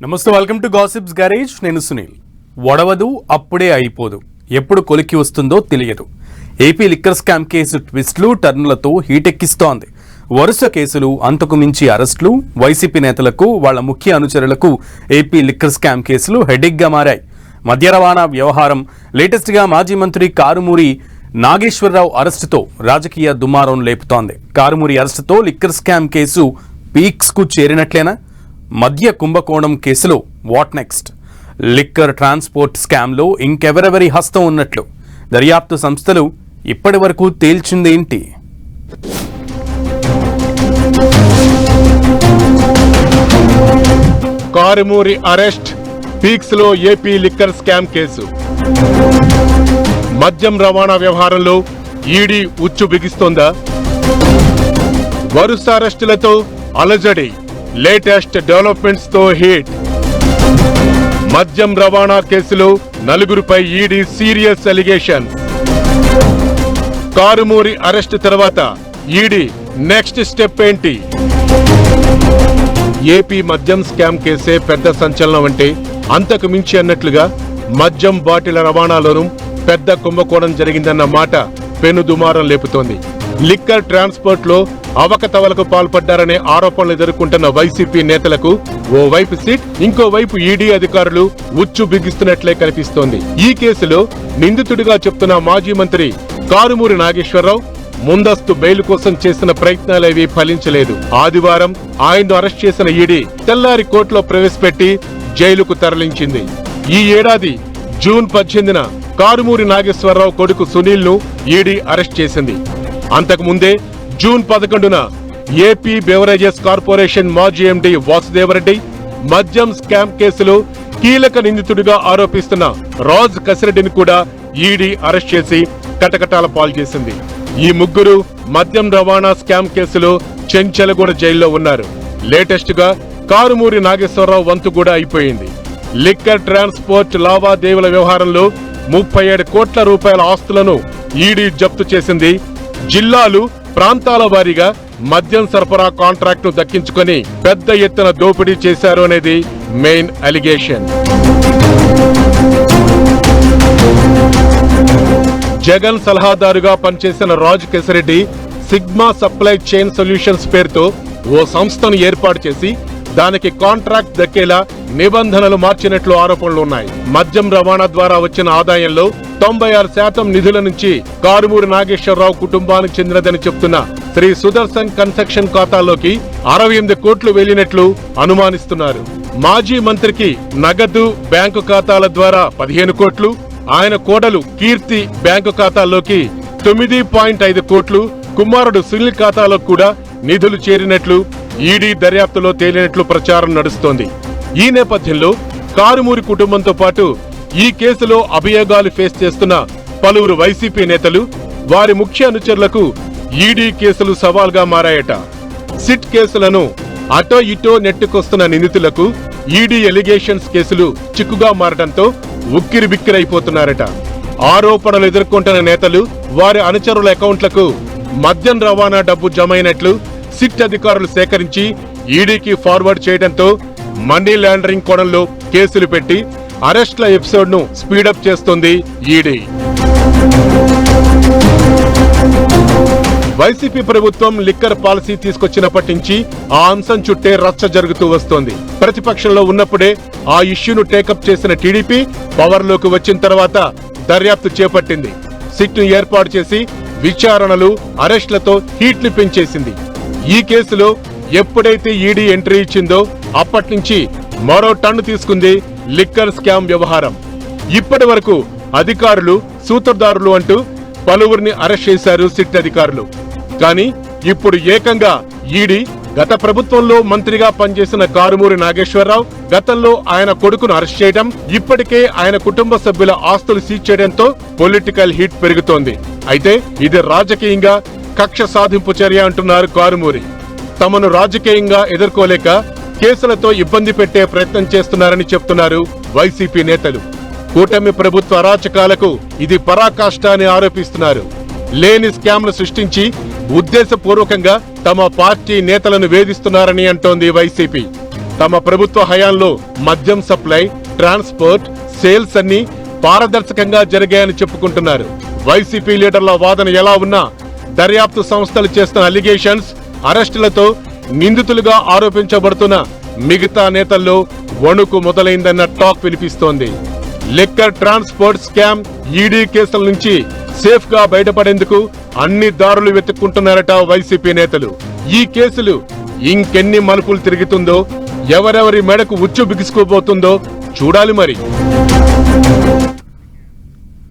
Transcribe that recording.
నమస్తే, welcome to gossips garage. నేను సునీల్. వడవదు, అప్పుడే అయిపోదు, ఎప్పుడు కొలికి వస్తుందో తెలియదు. ఏపీ లిక్కర్ స్కామ్ కేసు ట్విస్టులు టర్నులతో హీటెక్కిస్తోంది. వరుస కేసులు, అంతకు మించి అరెస్టులు, వైసీపీ నేతలకు వాళ్ల ముఖ్య అనుచరులకు ఏపీ లిక్కర్ స్కామ్ కేసులు హెడేక్గా మారాయి. మద్య రవాణా వ్యవహారం, లేటెస్ట్గా మాజీ మంత్రి కారుమూరి నాగేశ్వరరావు అరెస్టుతో రాజకీయ దుమారం లేపుతోంది. కారుమూరి అరెస్టుతో లిక్కర్ స్కామ్ కేసు పీక్స్కు చేరినట్లేనా? మద్య కుంభకోణం కేసులో వాట్ నెక్స్ట్? లిక్కర్ ట్రాన్స్పోర్ట్ స్కామ్లో ఇంకెవరెవరి హస్తం ఉన్నట్లు దర్యాప్తు సంస్థలు ఇప్పటి వరకు తేల్చిందేంటి? కారుమూరి అరెస్ట్, పీక్స్ లో ఏపీ లిక్కర్ స్కామ్ కేసు. మద్యం రవాణా వ్యవహారంలో ఈడీ ఉచ్చు బిగిస్తోందా? వరుస అరెస్టులతో అలజడి, లేటెస్ట్ డెవలప్మెంట్స్ తో హిట్. మద్యం రవాణా కేసులో నలుగురిపై ED serious allegation. Karumuri arrest తర్వాత ఈడీ నెక్స్ట్ స్టెప్ ఏంటి? ఏపీ మద్యం స్కామ్ కేసే పెద్ద సంచలనం అంటే అంతకు మించి అన్నట్లుగా మద్యం బాటిల రవాణాలోనూ పెద్ద కుంభకోణం జరిగిందన్న మాట పెనుదుమారం లేపుతోంది. లిక్కర్ ట్రాన్స్పోర్ట్ లో అవకతవలకు పాల్పడ్డారనే ఆరోపణలు ఎదుర్కొంటున్న వైసీపీ నేతలకు ఓవైపు సిట్, ఇంకోవైపు ఈడీ అధికారులు ఉచ్చు బిగిస్తున్నట్లే కనిపిస్తోంది. ఈ కేసులో నిందితుడిగా చెప్తున్న మాజీ మంత్రి కారుమూరి నాగేశ్వరరావు ముందస్తు బెయిల్ కోసం చేసిన ప్రయత్నాలేవీ ఫలించలేదు. ఆదివారం ఆయన్ను అరెస్ట్ చేసిన ఈడీ తెల్లారి కోర్టులో ప్రవేశపెట్టి జైలుకు తరలించింది. ఈ ఏడాది జూన్ 18న కారుమూరి నాగేశ్వరరావు కొడుకు సునీల్ ను ఈడీ అరెస్ట్ చేసింది. అంతకు ముందే జూన్ 11న ఏపీ బెవరేజెస్ కార్పొరేషన్ మాజీ ఎండీ వాసుదేవరెడ్డి, మద్యం స్కామ్ కేసులో కీలక నిందితుడిగా ఆరోపిస్తున్న రాజ్ కసిరెడ్డిని కూడా ఈడీ అరెస్ట్ చేసి కటకటాల పాలు చేసింది. ఈ ముగ్గురు మద్యం రవాణా స్కామ్ కేసులో చెంచలగూడ జైల్లో ఉన్నారు. లేటెస్ట్ గా కారుమూరి నాగేశ్వరరావు వంతు కూడా అయిపోయింది. లిక్కర్ ట్రాన్స్పోర్ట్ లావాదేవీల వ్యవహారంలో 37 కోట్ల రూపాయల ఆస్తులను ఈడీ జప్తు చేసింది. జిల్లాలు, ప్రాంతాల వారీగా మద్యం సరఫరా కాంట్రాక్టు దక్కించుకొని పెద్ద ఎత్తున దోపిడీ చేశారు అనేది మెయిన్ అలిగేషన్. జగన్ సలహాదారుగా పనిచేసిన Raj Kasireddy Sigma Supply Chain Solutions పేరుతో ఓ సంస్థను ఏర్పాటు చేసి దానికి కాంట్రాక్ట్ దక్కేలా నిబంధనలు మార్చినట్లు ఆరోపణలున్నాయి. మద్యం రవాణా ద్వారా వచ్చిన ఆదాయంలో 96% నిధుల నుంచి కారుమూరి నాగేశ్వరరావు కుటుంబానికి చెందినదని చెప్తున్న శ్రీ సుదర్శన్ కన్స్ట్రక్షన్ ఖాతాలోకి 68 కోట్లు వెళ్లినట్లు అనుమానిస్తున్నారు. మాజీ మంత్రికి నగదు బ్యాంకు ఖాతాల ద్వారా 15 కోట్లు, ఆయన కోడలు కీర్తి బ్యాంకు ఖాతాల్లోకి 9.5 కోట్లు, కుమారుడు సునీల్ ఖాతాలో కూడా నిధులు చేరినట్లు ఈడీ దర్యాప్తులో తేలినట్లు ప్రచారం నడుస్తోంది. ఈ నేపథ్యంలో కారుమూరి కుటుంబంతో పాటు ఈ కేసులో అభియోగాలు ఫేస్ చేస్తున్న పలువురు వైసీపీ నేతలు, వారి ముఖ్య అనుచరులకు ఈడీ కేసులు సవాల్గా మారాయట. సిట్ కేసులను అటో ఇటో నెట్టుకొస్తున్న నిందితులకు ఈడీ ఎలిగేషన్స్ కేసులు చిక్కుగా మారడంతో ఉక్కిరిబిక్కిరైపోతున్నారట. ఆరోపణలు ఎదుర్కొంటున్న నేతలు, వారి అనుచరుల అకౌంట్లకు మద్యం రవాణా డబ్బు జమైనట్లు సిట్ అధికారులు సేకరించి ఈడీకి ఫార్వర్డ్ చేయడంతో మనీ లాండరింగ్ కోణంలో కేసులు పెట్టి అరెస్ట్ల ఎపిసోడ్ ను స్పీడప్ చేస్తోంది ఈడీ. వైసీపీ ప్రభుత్వం లిక్కర్ పాలసీ తీసుకొచ్చినప్పటి నుంచి ఆ అంశం చుట్టే రచ్చ జరుగుతూ వస్తోంది. ప్రతిపక్షంలో ఉన్నప్పుడే ఆ ఇష్యూను టేకప్ చేసిన టీడీపీ పవర్లోకి వచ్చిన తర్వాత దర్యాప్తు చేపట్టింది. సిట్ ను ఏర్పాటు చేసి విచారణలు, అరెస్టులతో హీట్లు పెంచేసింది. ఈ కేసులో ఎప్పుడైతే ఈడీ ఎంట్రీ ఇచ్చిందో అప్పటి నుంచి మరో టన్ను తీసుకుంది లిక్కర్ స్కామ్ వ్యవహారం. ఇప్పటి వరకు అధికారులు, సూత్రధారులు అంటూ పలువురిని అరెస్ట్ చేశారు సిట్ అధికారులు. కానీ ఇప్పుడు ఏకంగా ఈడీ గత ప్రభుత్వంలో మంత్రిగా పనిచేసిన కారుమూరి నాగేశ్వరరావు, గతంలో ఆయన కొడుకును అరెస్ట్ చేయడం, ఇప్పటికే ఆయన కుటుంబ సభ్యుల ఆస్తులు సీజ్ చేయడంతో పొలిటికల్ హీట్ పెరుగుతోంది. అయితే ఇది రాజకీయంగా కక్ష సాధింపు చర్య అంటున్నారు కారుమూరి. తమను రాజకీయంగా ఎదుర్కోలేక కేసులతో ఇబ్బంది పెట్టే ప్రయత్నం చేస్తున్నారని చెప్తున్నారు వైసీపీ నేతలు. కూటమి ప్రభుత్వ అరాచకాలకు ఇది పరాకాష్ట అని ఆరోపిస్తున్నారు. లేని స్కామ్లు సృష్టించి ఉద్దేశపూర్వకంగా తమ పార్టీ నేతలను వేధిస్తున్నారని అంటోంది వైసీపీ. తమ ప్రభుత్వ హయాంలో మద్యం సప్లై, ట్రాన్స్పోర్ట్, సేల్స్ అన్ని పారదర్శకంగా జరిగాయని చెప్పుకుంటున్నారు. వైసీపీ లీడర్ల వాదన ఎలా ఉన్నా దర్యాప్తు సంస్థలు చేస్తున్న అలిగేషన్స్, అరెస్టులతో నిందితులుగా ఆరోపించబడుతున్న మిగతా నేతల్లో వణుకు మొదలైందన్న టాక్ వినిపిస్తోంది. లిక్కర్ ట్రాన్స్పోర్ట్ స్కామ్, ఈడీ కేసుల నుంచి సేఫ్ గా బయటపడేందుకు అన్ని దారులు వెతుక్కుంటున్నారట వైసీపీ నేతలు. ఈ కేసులు ఇంకెన్ని మలుపులు తిరుగుతుందో, ఎవరెవరి మెడకు ఉచ్చు బిగుసుకోబోతుందో చూడాలి మరి.